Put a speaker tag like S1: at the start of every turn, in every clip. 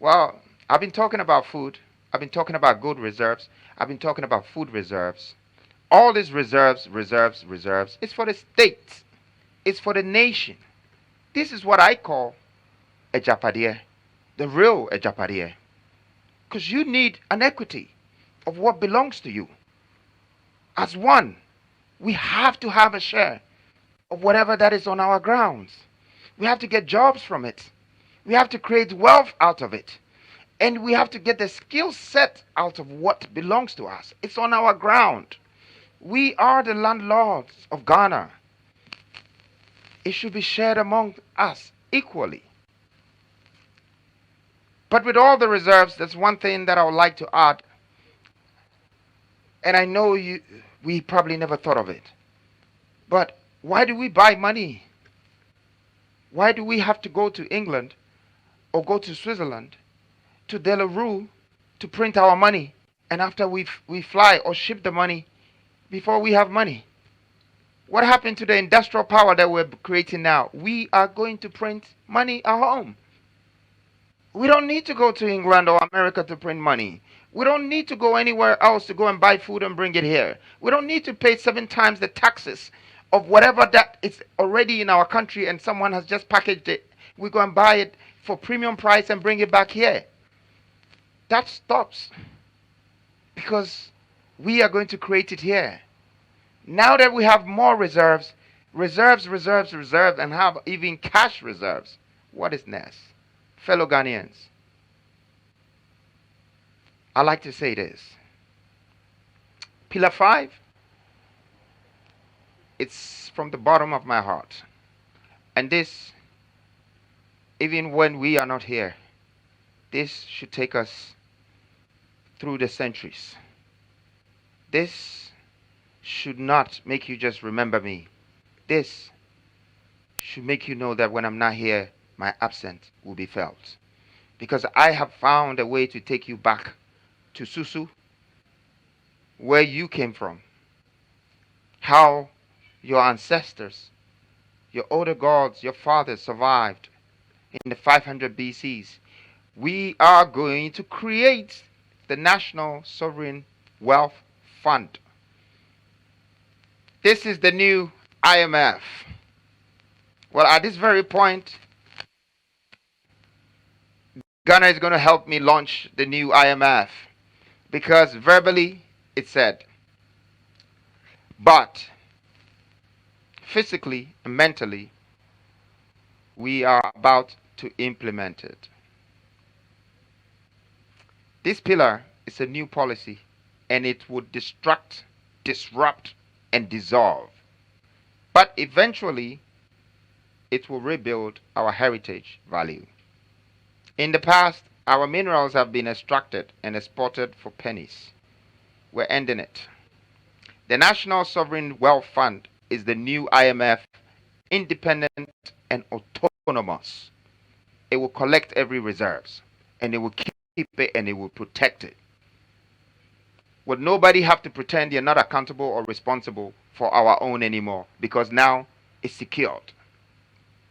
S1: Well, I've been talking about food. I've been talking about good reserves. I've been talking about food reserves. All these reserves, it's for the state. It's for the nation. This is what I call AGYAPADIE, the real AGYAPADIE. Because you need an equity of what belongs to you. As one, we have to have a share of whatever that is on our grounds. We have to get jobs from it. We have to create wealth out of it. And we have to get the skill set out of what belongs to us. It's on our ground. We are the landlords of Ghana. It should be shared among us equally. But with all the reserves, there's one thing that I would like to add. And I know we probably never thought of it. But why do we buy money? Why do we have to go to England or go to Switzerland, to Delarue, to print our money? And after we fly or ship the money, before we have money? What happened to the industrial power that we're creating now? We are going to print money at home. We don't need to go to England or America to print money. We don't need to go anywhere else to go and buy food and bring it here. We don't need to pay 7 times the taxes of whatever that is already in our country and someone has just packaged it. We go and buy it for premium price and bring it back here. That stops because we are going to create it here. Now that we have more reserves, and have even cash reserves, what is next? Fellow Ghanaians, I like to say this. Pillar 5, it's from the bottom of my heart. And this, even when we are not here, this should take us through the centuries. This should not make you just remember me. This should make you know that when I'm not here, my absence will be felt. Because I have found a way to take you back to Susu, where you came from. How your ancestors, your older gods, your fathers survived in the 500 BCs. We are going to create the National Sovereign Wealth Fund. This is the new IMF. Well, at this very point, Ghana is going to help me launch the new IMF because verbally it said, but physically and mentally, we are about to implement it. This pillar is a new policy and it would disrupt, and dissolve. But eventually, it will rebuild our heritage value. In the past, our minerals have been extracted and exported for pennies. We're ending it. The National Sovereign Wealth Fund is the new IMF, independent and autonomous. It will collect every reserves and it will keep it and it will protect it. Will nobody have to pretend you're not accountable or responsible for our own anymore because now it's secured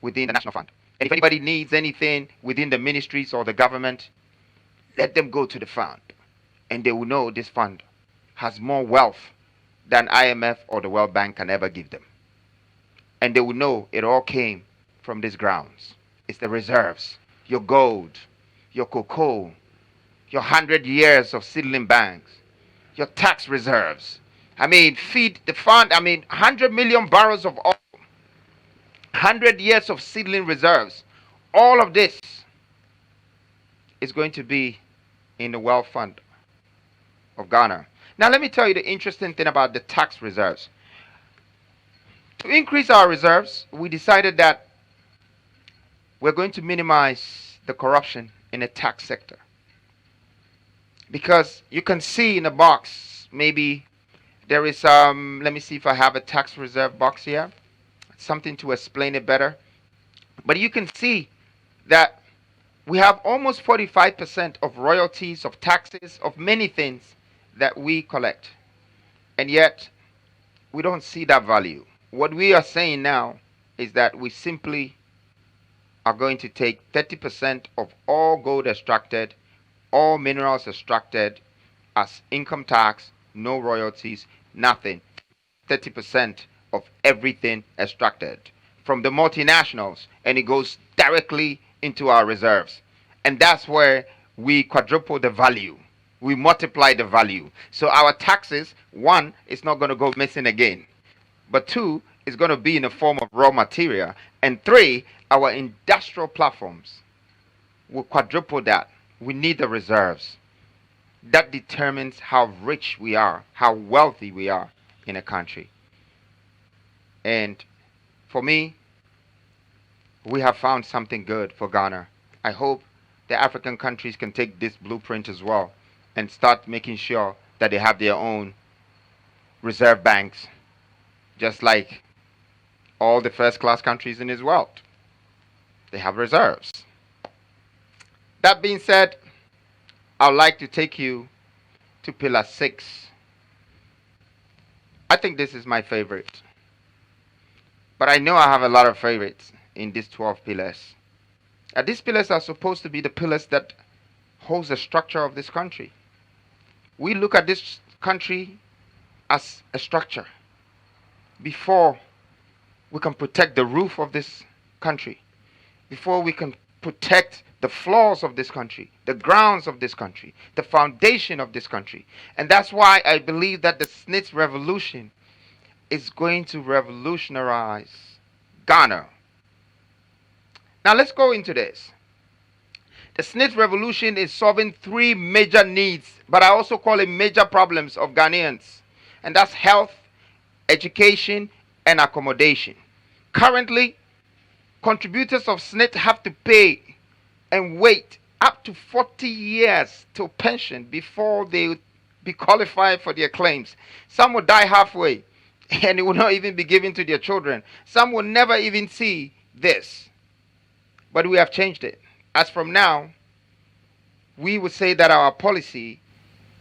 S1: within the National Fund. And if anybody needs anything within the ministries or the government, let them go to the fund and they will know this fund has more wealth than IMF or the World Bank can ever give them. And they will know it all came from these grounds. It's the reserves, your gold, your cocoa, your 100 years of seedling banks, your tax reserves. Feed the fund. 100 million barrels of oil, 100 years of seedling reserves. All of this is going to be in the Wealth Fund of Ghana. Now, let me tell you the interesting thing about the tax reserves. To increase our reserves, we decided that we're going to minimize the corruption in the tax sector. Because you can see in the box, maybe there is let me see if I have a tax reserve box here. Something to explain it better. But you can see that we have almost 45% of royalties, of taxes, of many things that we collect. And yet, we don't see that value. What we are saying now is that we simply are going to take 30% of all gold extracted, all minerals extracted as income tax, no royalties, nothing. 30% of everything extracted from the multinationals, and it goes directly into our reserves. And that's where we quadruple the value. We multiply the value. So our taxes, one, is not going to go missing again. But two, is going to be in the form of raw material. And three, our industrial platforms will quadruple that. We need the reserves. That determines how rich we are, how wealthy we are in a country. And for me, we have found something good for Ghana. I hope the African countries can take this blueprint as well and start making sure that they have their own reserve banks, just like all the first-class countries in this world. They have reserves. That being said, I'd like to take you to Pillar 6. I think this is my favorite. But I know I have a lot of favorites in these 12 pillars. These pillars are supposed to be the pillars that holds the structure of this country. We look at this country as a structure before we can protect the roof of this country, before we can protect the floors of this country, the grounds of this country, the foundation of this country. And that's why I believe that the SSNIT revolution is going to revolutionize Ghana. Now let's go into this. The SSNIT revolution is solving three major needs, but I also call it major problems of Ghanaians. And that's health, education, and accommodation. Currently, contributors of SSNIT have to pay and wait up to 40 years till pension before they be qualified for their claims. Some will die halfway and it will not even be given to their children. Some will never even see this. But we have changed it. As from now, we would say that our policy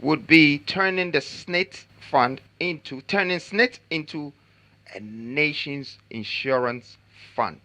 S1: would be turning the SSNIT fund into, turning SSNIT into a nation's insurance fund.